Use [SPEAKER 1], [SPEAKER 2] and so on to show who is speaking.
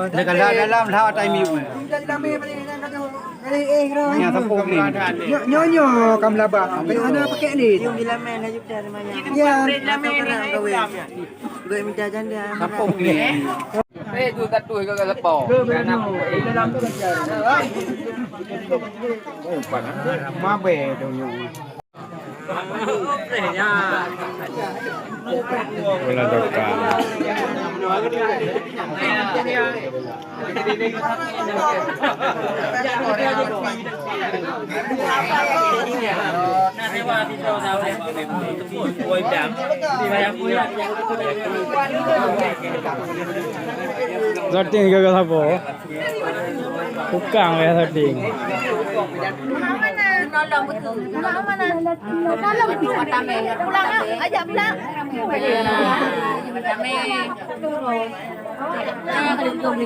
[SPEAKER 1] Dekat dalam dah tai miu.
[SPEAKER 2] Dalam ni kata
[SPEAKER 1] Yang tepung ni.
[SPEAKER 2] Nyonya kam labah. Mana pakai ni?
[SPEAKER 3] Yung bilamen na juta naman yan.
[SPEAKER 2] Ya.
[SPEAKER 3] Gawin minta janda.
[SPEAKER 1] Tepung ni. Tu tak tu ke lepo. Kan aku.
[SPEAKER 2] Dalam tu kerja.
[SPEAKER 1] Oh, panas. Mabe tu nyu. Bola dokar. Sorting ke apa? Tukang ya sorting.
[SPEAKER 4] Nolong betul. Nolong mana? Nolong betul. Pulang ajak pulang. Kami. Jangan kena